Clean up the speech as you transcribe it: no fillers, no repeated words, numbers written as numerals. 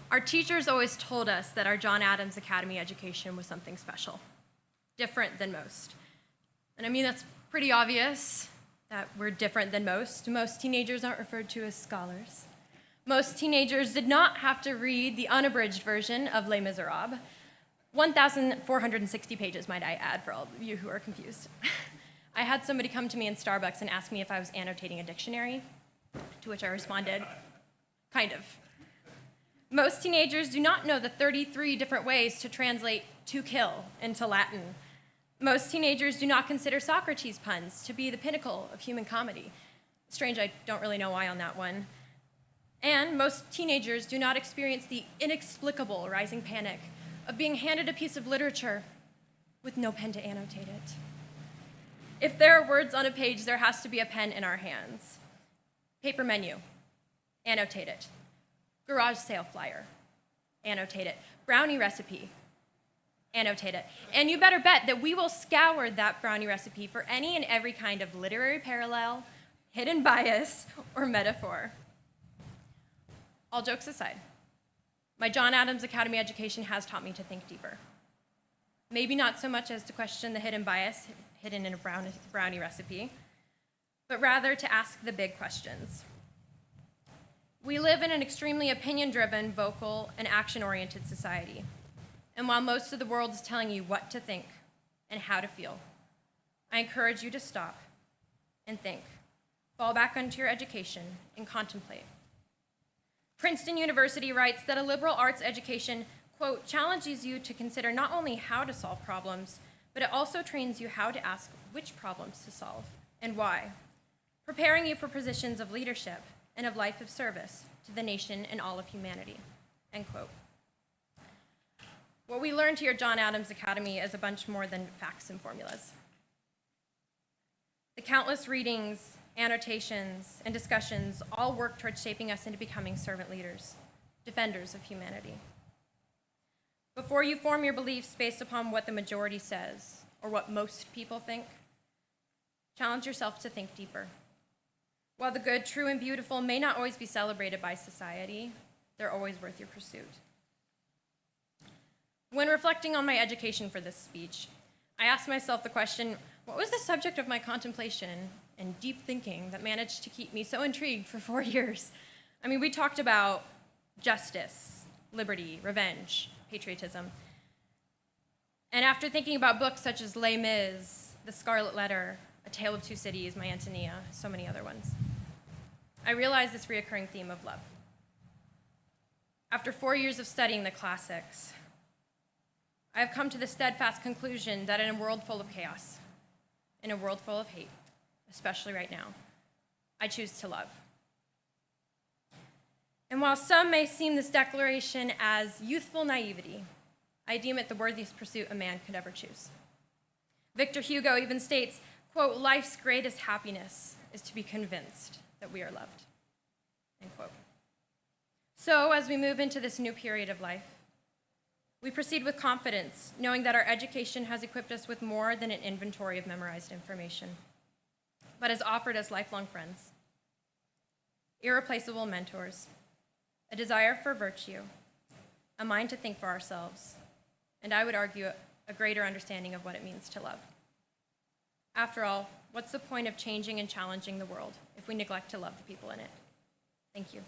Our teachers always told us that our John Adams Academy education was something special, different than most. And I mean, that's pretty obvious that we're different than most. Most teenagers aren't referred to as scholars. Most teenagers did not have to read the unabridged version of Les Miserables. 1,460 pages, might I add, for all of you who are confused. I had somebody come to me in Starbucks and ask me if I was annotating a dictionary, to which I responded, kind of. Most teenagers do not know the 33 different ways to translate to kill into Latin. Most teenagers do not consider Socrates puns to be the pinnacle of human comedy. Strange, I don't really know why on that one. And most teenagers do not experience the inexplicable rising panic of being handed a piece of literature with no pen to annotate it. If there are words on a page, there has to be a pen in our hands. Paper menu, annotate it. Garage sale flyer, annotate it. Brownie recipe, annotate it. And you better bet that we will scour that brownie recipe for any and every kind of literary parallel, hidden bias, or metaphor. All jokes aside, my John Adams Academy education has taught me to think deeper. Maybe not so much as to question the hidden bias hidden in a brownie recipe, but rather to ask the big questions. We live in an extremely opinion-driven, vocal, and action-oriented society. And while most of the world is telling you what to think and how to feel, I encourage you to stop and think, fall back onto your education, and contemplate. Princeton University writes that a liberal arts education, quote, challenges you to consider not only how to solve problems, but it also trains you how to ask which problems to solve and why, preparing you for positions of leadership and of life of service to the nation and all of humanity, end quote. What we learned here at John Adams Academy is a bunch more than facts and formulas. The countless readings, annotations, and discussions all work towards shaping us into becoming servant leaders, defenders of humanity. Before you form your beliefs based upon what the majority says or what most people think, challenge yourself to think deeper. While the good, true, and beautiful may not always be celebrated by society, they're always worth your pursuit. When reflecting on my education for this speech, I asked myself the question, what was the subject of my contemplation and deep thinking that managed to keep me so intrigued for 4 years? I mean, we talked about justice, liberty, revenge, patriotism. And after thinking about books such as Les Mis, The Scarlet Letter, A Tale of Two Cities, My Antonia, so many other ones, I realized this reoccurring theme of love. After 4 years of studying the classics, I have come to the steadfast conclusion that in a world full of chaos, in a world full of hate, especially right now, I choose to love. And while some may seem this declaration as youthful naivety, I deem it the worthiest pursuit a man could ever choose. Victor Hugo even states, quote, life's greatest happiness is to be convinced that we are loved, end quote. So as we move into this new period of life, we proceed with confidence, knowing that our education has equipped us with more than an inventory of memorized information, but has offered us lifelong friends, irreplaceable mentors, a desire for virtue, a mind to think for ourselves, and I would argue a greater understanding of what it means to love. After all, what's the point of changing and challenging the world if we neglect to love the people in it? Thank you.